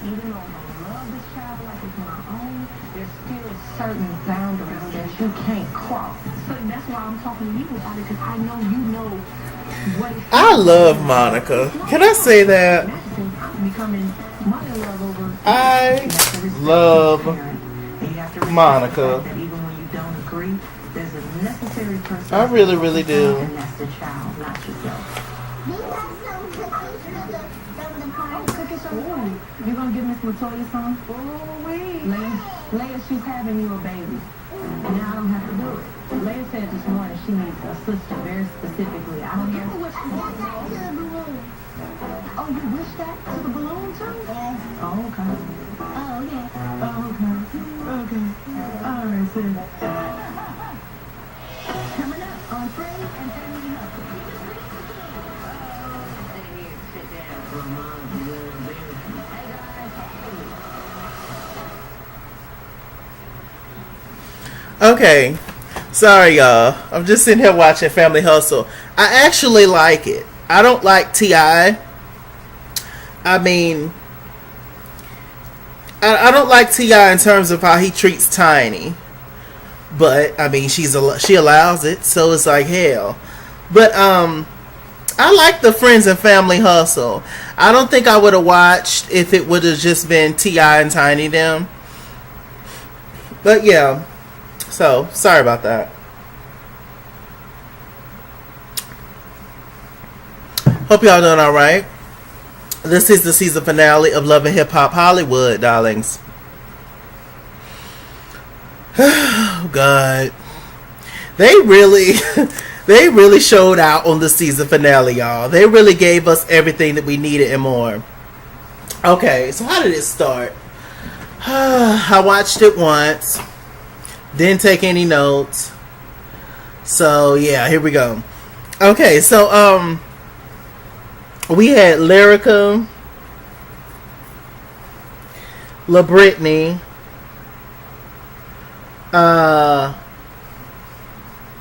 even though I love this child like it's my own, there's still certain boundaries that you can't cross. So that's why I'm talking to you about it, because I know you know what it's. I love Monica. Can I say that? Becoming mother love over. I love Monica. Even when you don't agree, there's a necessary person. I really, really do. And that's the child, not yourself. You gonna give Miss Latoya some? Oh, wait. Leia, she's having you a baby. And now I don't have to do it. Leia said this morning she needs a sister very specifically. I don't know. Oh, you wish that to the balloon too? Yeah. Oh, okay. Oh, okay. Oh, okay. Okay. All right, sis. Coming up on Friends and Family Hustle. Sit down for a moment. Okay, sorry y'all. I'm just sitting here watching Family Hustle. I actually like it. I don't like T.I. I mean, I don't like T.I. in terms of how he treats Tiny. But I mean, she allows it, so it's like hell. But I like the Friends and Family Hustle. I don't think I would have watched if it would have just been T.I. and Tiny them. But yeah. So, sorry about that. Hope y'all doing alright. This is the season finale of Love and Hip Hop Hollywood, darlings. Oh, God. They really showed out on the season finale, y'all. They really gave us everything that we needed and more. Okay, so how did it start? I watched it once. Didn't take any notes. So yeah, here we go. Okay, so we had Lyrica, LaBrittany,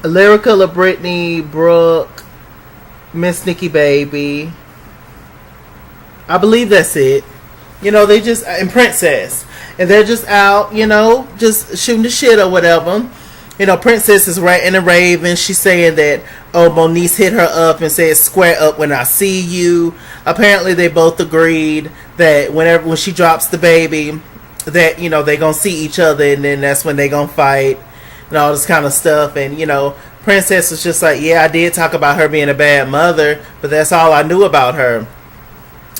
Lyrica, LaBrittany, Brooke, Miss Nikki Baby. I believe that's it. You know, they just, and Princess. And they're just out, you know, just shooting the shit or whatever. You know, Princess is ranting and raving. She's saying that, oh, Moniece hit her up and said, square up when I see you. Apparently, they both agreed that when she drops the baby, that, you know, they gonna see each other and then that's when they gonna fight and all this kind of stuff. And, you know, Princess was just like, yeah, I did talk about her being a bad mother, but that's all I knew about her.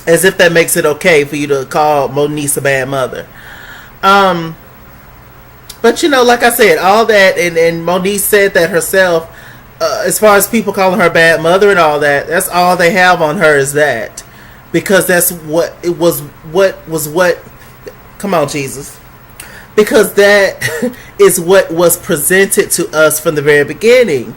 As if that makes it okay for you to call Moniece a bad mother. But you know, like I said, all that, and Moniece said that herself, as far as people calling her bad mother and all that, that's all they have on her is that, because that's what it was, what come on, Jesus, because that is what was presented to us from the very beginning,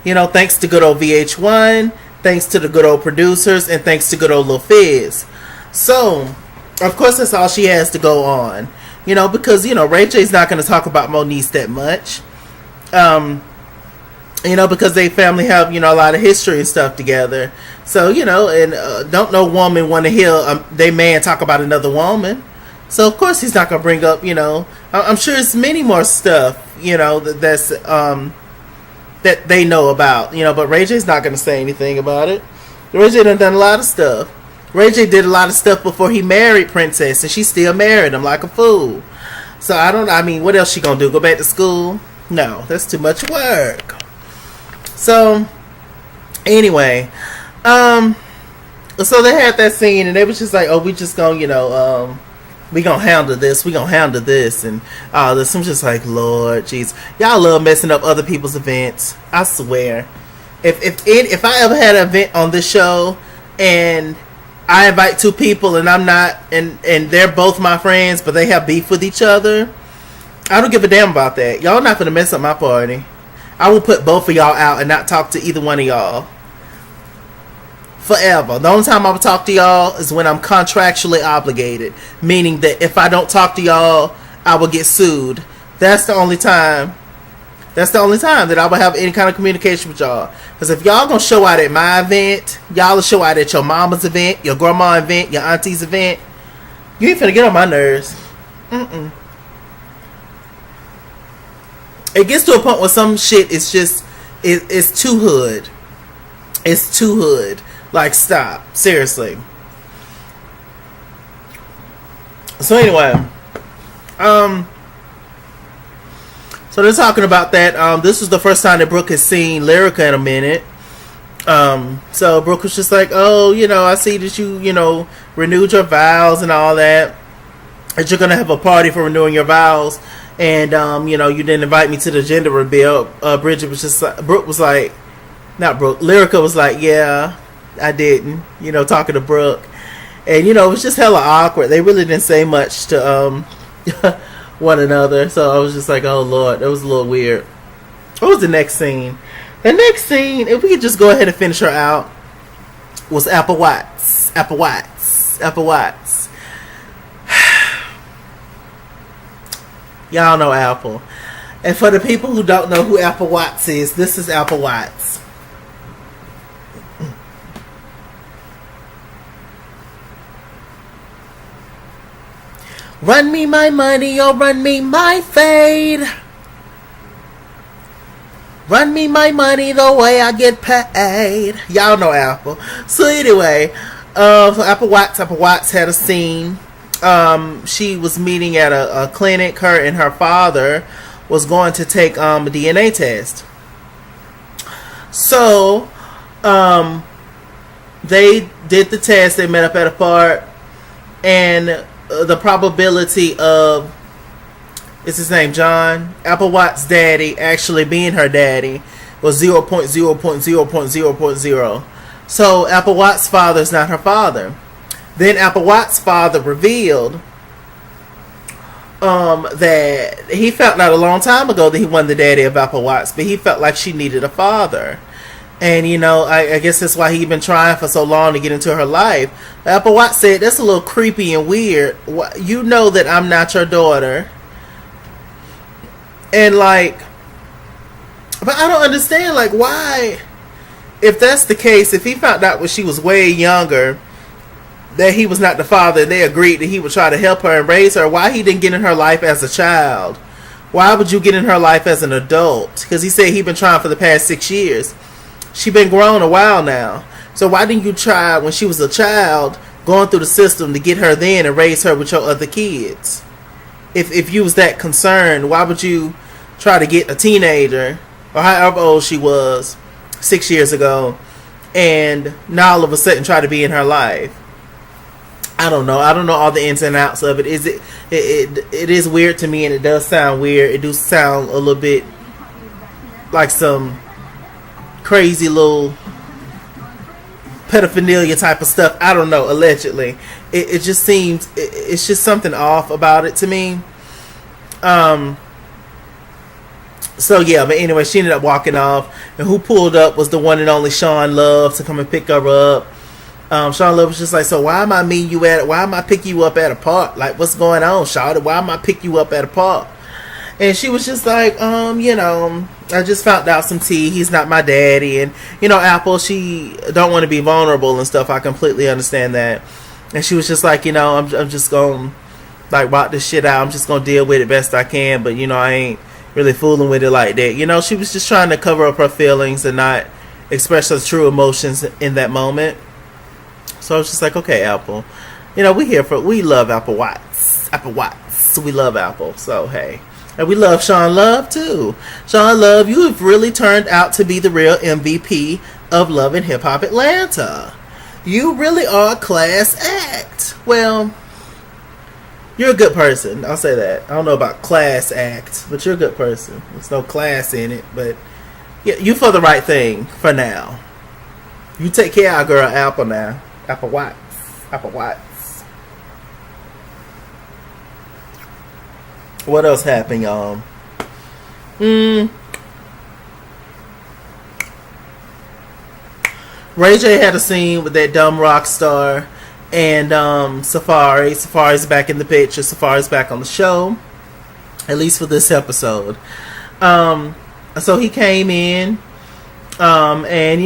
you know, thanks to good old VH1, thanks to the good old producers, and thanks to good old Lil Fizz. So of course that's all she has to go on. You know, because, you know, Ray J's not going to talk about Moniece that much. You know, because they family have, you know, a lot of history and stuff together. So, you know, and don't no woman want to hear they man talk about another woman. So, of course, he's not going to bring up, you know, I'm sure it's many more stuff, you know, that's, that they know about, you know, but Ray J's not going to say anything about it. Ray J done a lot of stuff. Ray J did a lot of stuff before he married Princess, and she still married him like a fool. So I mean, what else she gonna do? Go back to school? No, that's too much work. So, anyway, so they had that scene, and they was just like, oh, we just gonna, you know, we gonna handle this, and all this. I'm just like, Lord, jeez, y'all love messing up other people's events. I swear, if I ever had an event on this show, and I invite two people and I'm not, and they're both my friends, but they have beef with each other, I don't give a damn about that. Y'all not gonna mess up my party. I will put both of y'all out and not talk to either one of y'all forever. The only time I will talk to y'all is when I'm contractually obligated, meaning that if I don't talk to y'all, I will get sued. That's the only time that I will have any kind of communication with y'all. Because if y'all gonna show out at my event, y'all will show out at your mama's event, your grandma event, your auntie's event. You ain't finna get on my nerves. Mm-mm. It gets to a point where some shit is just it's too hood. It's too hood. Like, stop. Seriously. So anyway, so they're talking about that. This was the first time that Brooke has seen Lyrica in a minute. So Brooke was just like, oh, I see that you renewed your vows and all that. That you're gonna have a party for renewing your vows, and you didn't invite me to the gender reveal. Bridget was just like, Brooke was like, not Brooke. Lyrica was like, yeah, I didn't. Talking to Brooke, and it was just hella awkward. They really didn't say much to one another. So I was just like, oh Lord, that was a little weird. What was the next scene? The next scene, if we could just go ahead and finish her out, was Apple Watts. Apple Watts. Apple Watts. Y'all know Apple. And for the people who don't know who Apple Watts is, this is Apple Watts. Run me my money or run me my fade. Run me my money the way I get paid. Y'all know Apple. So anyway, so Apple Watts had a scene. She was meeting at a clinic. Her and her father was going to take a DNA test. So they did the test. They met up at a park, and the probability of, is his name John, Apple Watts' daddy actually being her daddy was 0.0.0.0.0. So Apple Watts' father is not her father. Then Apple Watts' father revealed that he felt not a long time ago that he wasn't the daddy of Apple Watts, but he felt like she needed a father. And I guess that's why he's been trying for so long to get into her life. Apple Watts said, that's a little creepy and weird. You know that I'm not your daughter. And but I don't understand, why, if that's the case, if he found out when she was way younger that he was not the father, and they agreed that he would try to help her and raise her, why he didn't get in her life as a child? Why would you get in her life as an adult? Because he said he'd been trying for the past 6 years. She been grown a while now. So why didn't you try when she was a child, going through the system to get her then and raise her with your other kids? If you was that concerned, why would you try to get a teenager, or however old she was 6 years ago, and now all of a sudden try to be in her life? I don't know. I don't know all the ins and outs of it. It is weird to me, and it does sound weird. It do sound a little bit like some crazy little pedophilia type of stuff. I don't know. Allegedly, it just seems it's just something off about it to me. So yeah, but anyway, she ended up walking off, and who pulled up was the one and only Sean Love to come and pick her up. Sean Love was just like, so why am I picking you up at a park? Like, what's going on, Shawty? Why am I picking you up at a park? And she was just like, I just found out some tea. He's not my daddy. And, Apple, she don't want to be vulnerable and stuff. I completely understand that. And she was just like, I'm just going to, rock this shit out. I'm just going to deal with it best I can. But, I ain't really fooling with it like that. She was just trying to cover up her feelings and not express her true emotions in that moment. So I was just like, okay, Apple. We love Apple Watts. Apple Watts. We love Apple. So, hey. And we love Sean Love, too. Sean Love, you have really turned out to be the real MVP of Love and Hip Hop Atlanta. You really are a class act. Well, you're a good person. I'll say that. I don't know about class act, but you're a good person. There's no class in it, but yeah, you for the right thing for now. You take care of our girl Apple now. Apple Watts. Apple Watts. What else happened, y'all? Ray J had a scene with that dumb rock star and Safari. Safari's back in the picture. Safari's back on the show, at least for this episode. So he came in, and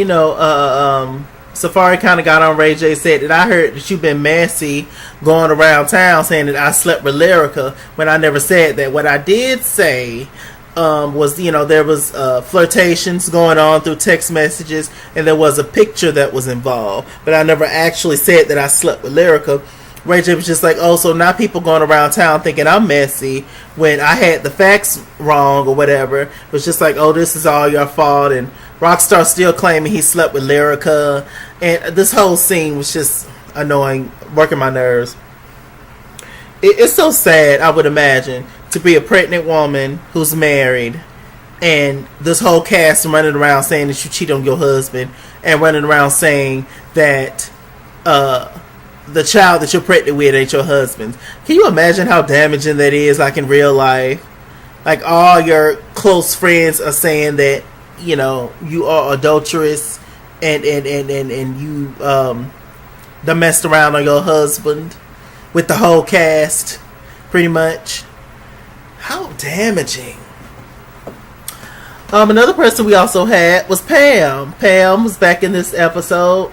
Safari kind of got on Ray J, said that I heard that you've been messy going around town saying that I slept with Lyrica when I never said that. What I did say was, there was flirtations going on through text messages, and there was a picture that was involved, but I never actually said that I slept with Lyrica. Ray J was just like, oh, so now people going around town thinking I'm messy when I had the facts wrong or whatever. It was just like, oh, this is all your fault, and Rockstar still claiming he slept with Lyrica, and this whole scene was just annoying, working my nerves. It's so sad, I would imagine, to be a pregnant woman who's married, and this whole cast running around saying that you cheat on your husband, and running around saying that the child that you're pregnant with ain't your husband's. Can you imagine how damaging that is, like in real life? Like all your close friends are saying that, you are adulterous and you done messed around on your husband with the whole cast, pretty much. How damaging. Another person we also had was Pam. Pam was back in this episode.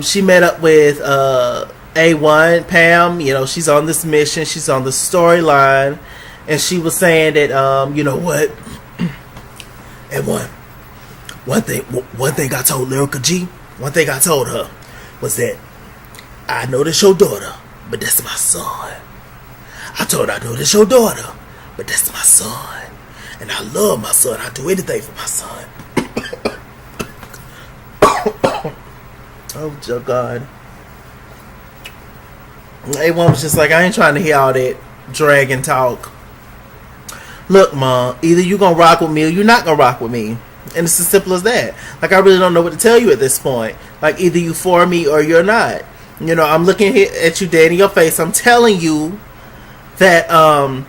She met up with A1. Pam, she's on this mission. She's on the storyline. And she was saying that, you know what? And one thing I told Lyrica G, one thing I told her was that I know that's your daughter, but that's my son. I told her I know that's your daughter, but that's my son. And I love my son. I'd do anything for my son. Oh, God. A1 was just like, I ain't trying to hear all that dragon talk. Look, Mom, either you gonna rock with me or you're not gonna rock with me. And it's as simple as that. Like, I really don't know what to tell you at this point. Like, either you for me or you're not. I'm looking at you dead in your face. I'm telling you that I'm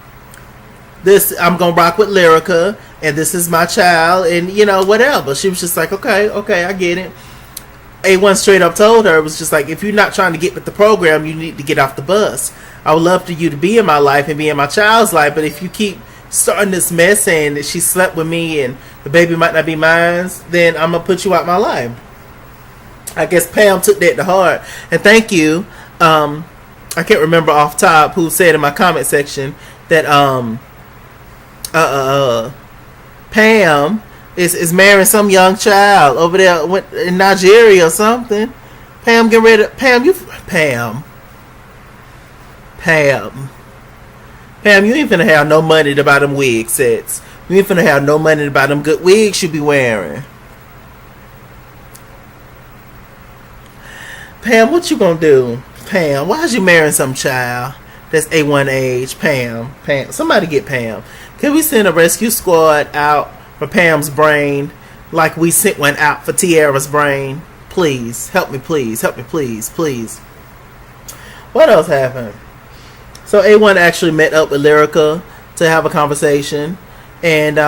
gonna rock with Lyrica, and this is my child, and whatever. She was just like, okay, I get it. A1 straight up told her, it was just like, if you're not trying to get with the program, you need to get off the bus. I would love for you to be in my life and be in my child's life, but if you keep starting this mess saying that she slept with me and the baby might not be mine, then I'm gonna put you out my life. I guess Pam took that to heart, and thank you. I can't remember off top who said in my comment section that Pam is marrying some young child over there in Nigeria or something. Pam, get ready. Pam, you ain't finna have no money to buy them wig sets. You ain't finna have no money to buy them good wigs you be wearing. Pam, what you gonna do? Pam, why is you marrying some child that's A1 age? Pam, somebody get Pam. Can we send a rescue squad out for Pam's brain like we sent one out for Tiara's brain? Please, help me, please. What else happened? So A1 actually met up with Lyrica to have a conversation. And,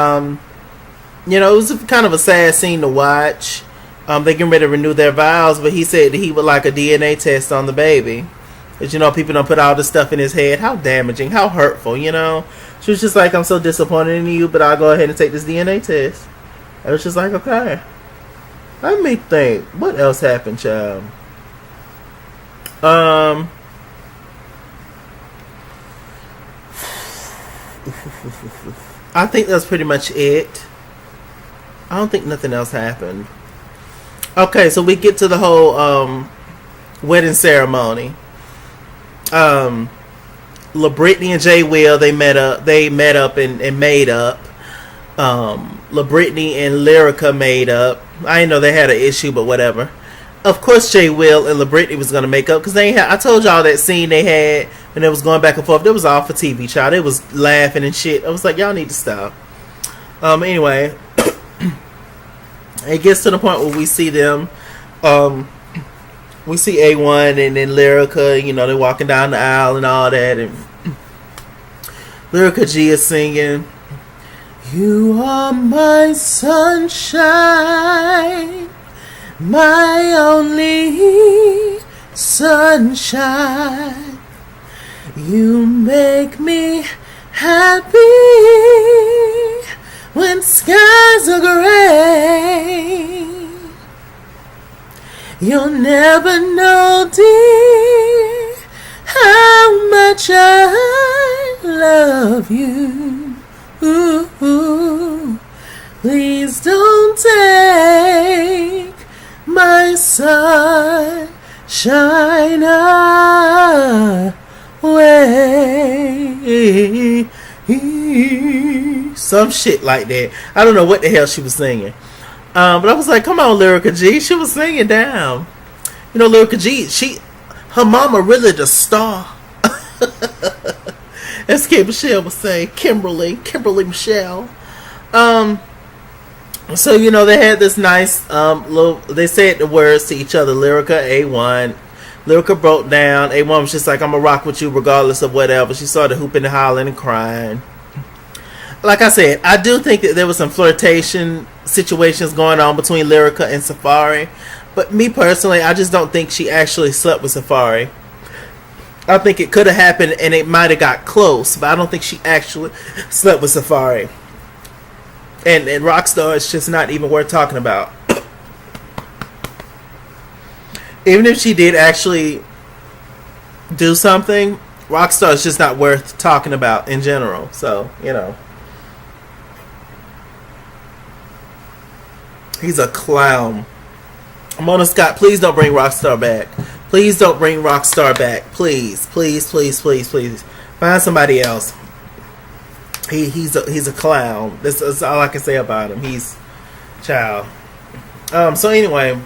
it was kind of a sad scene to watch. They getting ready to renew their vows, but he said that he would like a DNA test on the baby. Because, people don't put all this stuff in his head. How damaging, how hurtful, She was just like, I'm so disappointed in you, but I'll go ahead and take this DNA test. I was just like, okay. Let me think. What else happened, child? I think that's pretty much it. I don't think nothing else happened. Okay, so we get to the whole wedding ceremony. LaBrittany and Jay Will, they met up and made up. LaBrittany and Lyrica made up. I didn't know they had an issue, but whatever. Of course, Jay Will and LaBrittany was gonna make up because I told y'all that scene they had when they was going back and forth. It was all for TV, child. They was laughing and shit. I was like, y'all need to stop. Anyway, it gets to the point where we see them. We see A1 and then Lyrica. They're walking down the aisle and all that, and Lyrica G is singing, "You are my sunshine, my only sunshine. You make me happy when skies are gray. You'll never know, dear, how much I love you. Ooh, ooh. Please don't take my sunshine away. Some shit like that. I don't know what the hell she was singing. But I was like, come on, Lyrica G. She was singing down. You know, Lyrica G, her mama really the star. As K. Michelle would say, Kimberly Michelle. So, you know, they had this nice little, they said the words to each other, Lyrica, A1. Lyrica broke down. A1 was just like, I'm gonna rock with you regardless of whatever. She started hooping and hollering and crying. Like I said, I do think that there was some flirtation situations going on between Lyrica and Safari. But me personally, I just don't think she actually slept with Safari. I think it could have happened and it might have got close, but I don't think she actually slept with Safari. And Rockstar is just not even worth talking about. Even if she did actually do something, Rockstar is just not worth talking about in general. So, you know. He's a clown. Mona Scott, please don't bring Rockstar back. Please don't bring Rockstar back. Please. Find somebody else. He's a clown. That's all I can say about him. He's child. So anyway.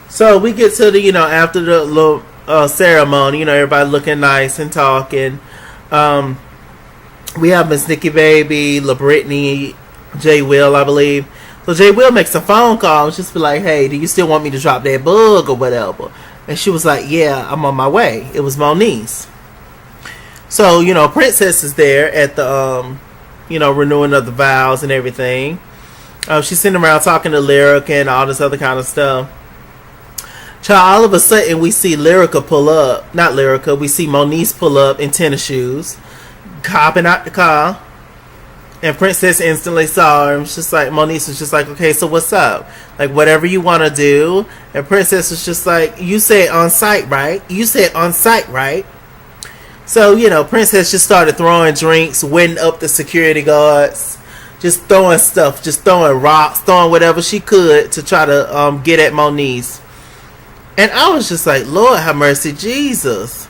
So we get to the, you know, after the little ceremony, you know, everybody looking nice and talking. We have Miss Nikki Baby, La Brittany, Jay Will, I believe. So Jay Will makes a phone call and just be like, hey, do you still want me to drop that bug or whatever? And she was like, yeah, I'm on my way. It was Moniece. So, you know, Princess is there at the, you know, renewing of the vows and everything. She's sitting around talking to Lyrica and all this other kind of stuff. Child, all of a sudden we see Lyrica pull up. Not Lyrica, we see Moniece pull up in tennis shoes, hopping out the car. And Princess instantly saw her. And was just like, Moniece was just like, okay, so what's up? Like, whatever you want to do. And Princess was just like, you said on site, right? You said on site, right? So, you know, Princess just started throwing drinks, wetting up the security guards, just throwing stuff, just throwing rocks, throwing whatever she could to try to get at Moniece. And I was just like, Lord have mercy, Jesus.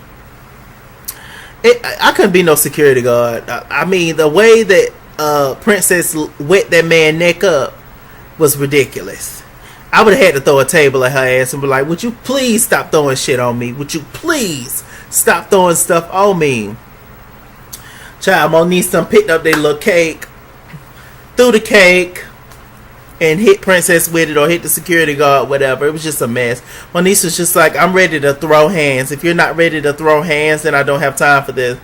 I couldn't be no security guard. I mean, the way that Princess wet that man neck up was ridiculous. I would have had to throw a table at her ass and be like, would you please stop throwing shit on me? Would you please stop throwing stuff on me? Child, Moniece done picked up their little cake, threw the cake, and hit Princess with it or hit the security guard, whatever. It was just a mess. Moniece was just like, I'm ready to throw hands. If you're not ready to throw hands, then I don't have time for this.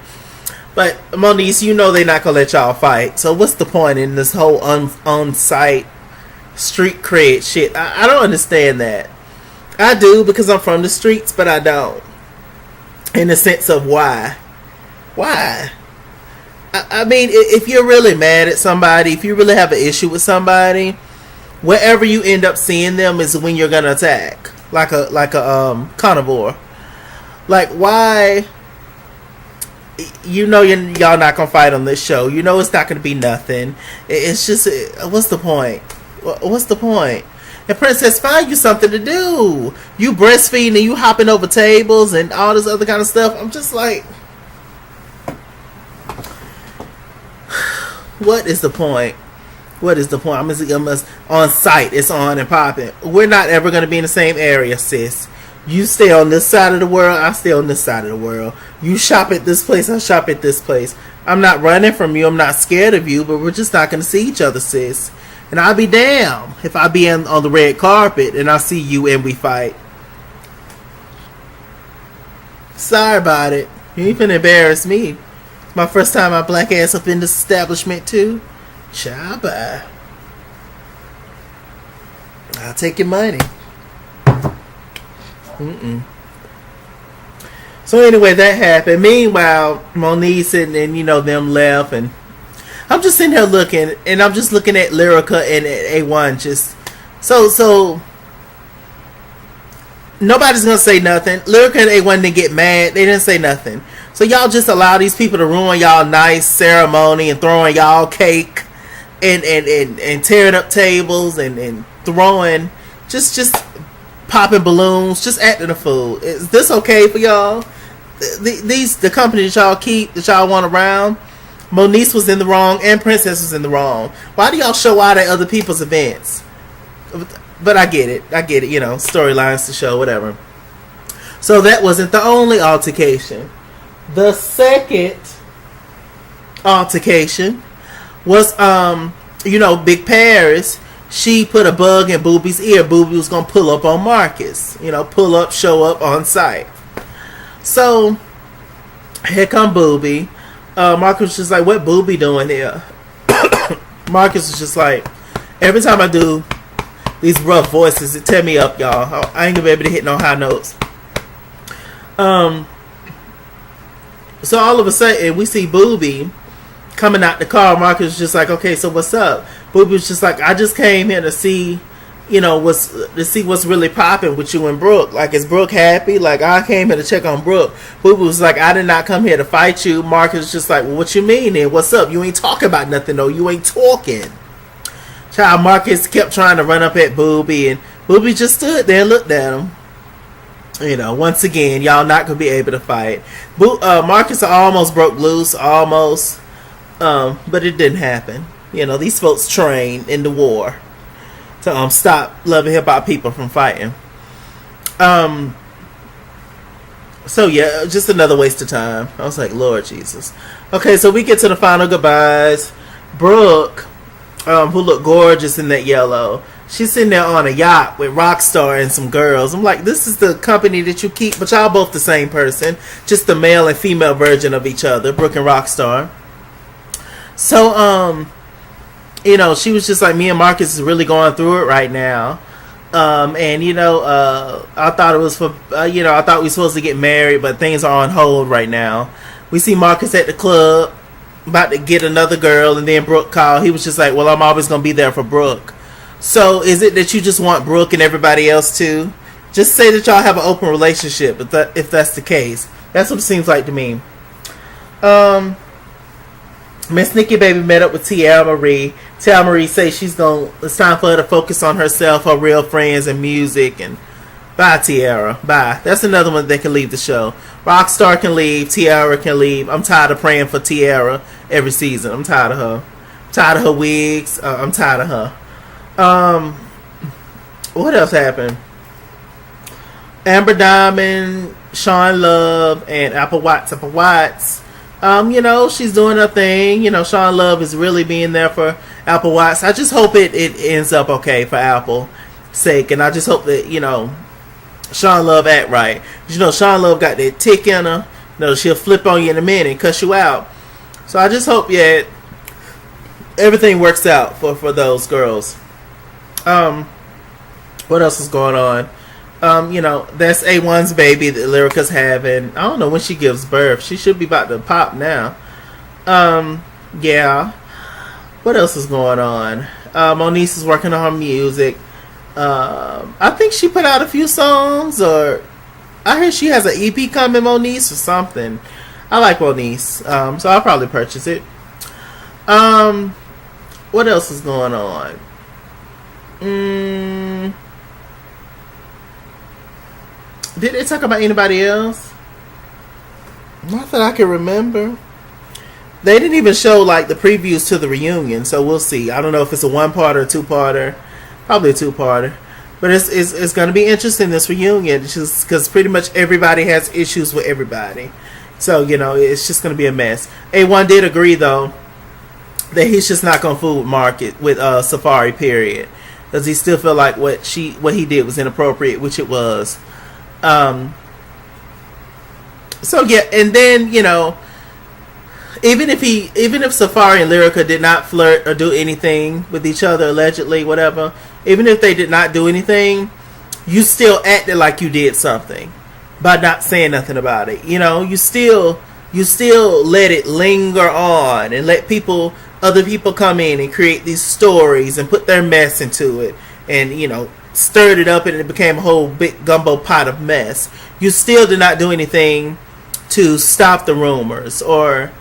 But Moniece, you know they're not gonna let y'all fight. So what's the point in this whole on-site street cred shit? I don't understand that. I do because I'm from the streets, but I don't. In the sense of why? Why? I mean, if you're really mad at somebody, if you really have an issue with somebody, wherever you end up seeing them is when you're gonna attack, like a carnivore. Like, why? You know y'all not gonna fight on this show. You know it's not gonna be nothing. It's just, what's the point? What's the point? And Princess, find you something to do. You breastfeeding and you hopping over tables and all this other kind of stuff. I'm just like, what is the point? What is the point? I'm on site. It's on and popping. We're not ever gonna be in the same area, sis. You stay on this side of the world, I stay on this side of the world. You shop at this place, I shop at this place. I'm not running from you, I'm not scared of you, but we're just not going to see each other, sis. And I'll be damned if I be on the red carpet and I see you and we fight. Sorry about it. You ain't finna embarrass me. My first time my black ass up in this establishment too. Shabba. I'll take your money. So anyway, that happened. Meanwhile, Moniece and you know them left, and I'm just sitting here looking, and I'm just looking at Lyrica and at A1, just so nobody's gonna say nothing. Lyrica and A1 didn't get mad. They didn't say nothing. So y'all just allow these people to ruin y'all nice ceremony and throwing y'all cake and tearing up tables and throwing just popping balloons, just acting a fool. Is this okay for y'all? The company that y'all keep, that y'all want around, Moniece was in the wrong and Princess was in the wrong. Why do y'all show out at other people's events? But I get it, you know, storylines to show, whatever. So that wasn't the only altercation. The second altercation was, you know, Big Paris. She put a bug in Boobie's ear. Boobie was going to pull up on Marcus. You know, pull up, show up on site. So, here come Boobie. Marcus was just like, what Boobie doing here? Marcus was just like, every time I do these rough voices, it tear me up, y'all. I ain't gonna be able to hit no high notes. So all of a sudden, we see Boobie coming out the car. Marcus was just like, okay, so what's up? Boobie was just like, I just came here to see, you know, what's really popping with you and Brooke. Like, is Brooke happy? Like, I came here to check on Brooke. Boobie was like, I did not come here to fight you. Marcus was just like, well, what you mean then? What's up? You ain't talking about nothing, though. You ain't talking. Child, Marcus kept trying to run up at Boobie, and Boobie just stood there and looked at him. You know, once again, y'all not gonna be able to fight. Marcus almost broke loose, almost, but it didn't happen. You know, these folks trained in the war to stop Love and Hip Hop people from fighting. So yeah, just another waste of time. I was like, Lord Jesus. Okay, so we get to the final goodbyes. Brooke, who looked gorgeous in that yellow, she's sitting there on a yacht with Rockstar and some girls. I'm like, this is the company that you keep, but y'all both the same person, just the male and female version of each other, Brooke and Rockstar. So, you know, she was just like, me and Marcus is really going through it right now. And, you know, I thought it was for, you know, I thought we were supposed to get married, but things are on hold right now. We see Marcus at the club, about to get another girl, and then Brooke called. He was just like, well, I'm always going to be there for Brooke. So is it that you just want Brooke and everybody else too? Just say that y'all have an open relationship, if that's the case. That's what it seems like to me. Miss Nikki Baby met up with Tiara Marie. Tiara Marie says it's time for her to focus on herself, her real friends, and music. And bye, Tiara. Bye. That's another one that can leave the show. Rockstar can leave. Tiara can leave. I'm tired of praying for Tiara every season. I'm tired of her. I'm tired of her wigs. I'm tired of her. What else happened? Amber Diamond, Sean Love, and Apple Watts. You know, she's doing her thing. You know, Sean Love is really being there for Apple Watts. I just hope it ends up okay for Apple's sake, and I just hope that, you know, Sean Love act right. You know, Sean Love got that tick in her. You know, she'll flip on you in a minute and cuss you out. So I just hope, yeah, everything works out for those girls. What else is going on? You know, that's A1's baby that Lyrica's having. I don't know when she gives birth. She should be about to pop now. Yeah. What else is going on? Moniece is working on her music. I think she put out a few songs, or I heard she has an EP coming, Moniece, or something. I like Moniece, so I'll probably purchase it. What else is going on? Did they talk about anybody else? Not that I can remember. They didn't even show like the previews to the reunion, so we'll see. I don't know if it's a 1-parter or 2-parter. Probably a 2-parter. But it's going to be interesting, this reunion, just because pretty much everybody has issues with everybody. So, you know, it's just going to be a mess. A1 did agree, though, that he's just not going to fool with Safari, period. Because he still feel like what he did was inappropriate, which it was. So yeah, and then, you know, even if Safari and Lyrica did not flirt or do anything with each other, allegedly, whatever, even if they did not do anything, you still acted like you did something by not saying nothing about it. You know, you still let it linger on and let people other people come in and create these stories and put their mess into it, and stirred it up, and it became a whole big gumbo pot of mess. You still did not do anything to stop the rumors or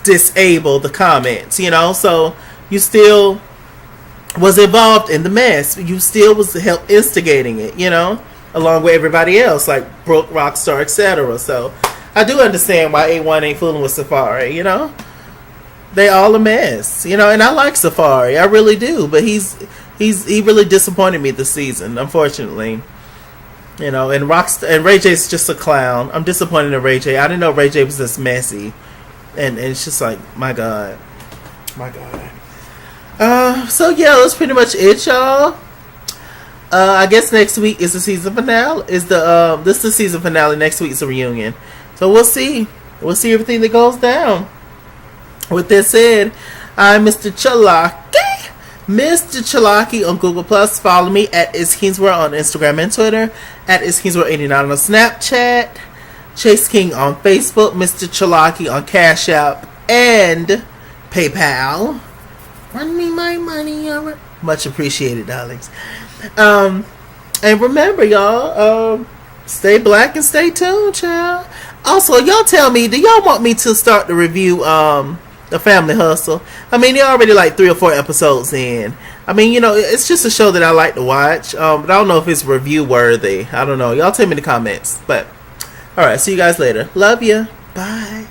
disable the comments, so you still was involved in the mess. You still was help instigating it, along with everybody else, like Brooke, Rockstar, etc. So I do understand why A1 ain't fooling with Safari, They all a mess, and I like Safari, I really do, but he really disappointed me this season, unfortunately. And Rockstar and Ray J's just a clown. I'm disappointed in Ray J. I didn't know Ray J was this messy, and it's just like, my God. So yeah, that's pretty much it, y'all. I guess next week is the season finale. This is the season finale. Next week is a reunion. So we'll see. We'll see everything that goes down. With that said, I'm Mr. Chalaki. Mr. Chalaki on Google Plus. Follow me at ItsKingsWorld on Instagram and Twitter. At ItsKingsWorld89 on Snapchat. Chase King on Facebook. Mr. Chalaki on Cash App and PayPal. Run me my money. Much appreciated, darlings. And remember, y'all, stay black and stay tuned, child. Also, y'all tell me, do y'all want me to start the review The Family Hustle? I mean, they're already like 3 or 4 episodes in. I mean, it's just a show that I like to watch, but I don't know if it's review worthy. I don't know. Y'all tell me in the comments. But alright, see you guys later. Love ya. Bye.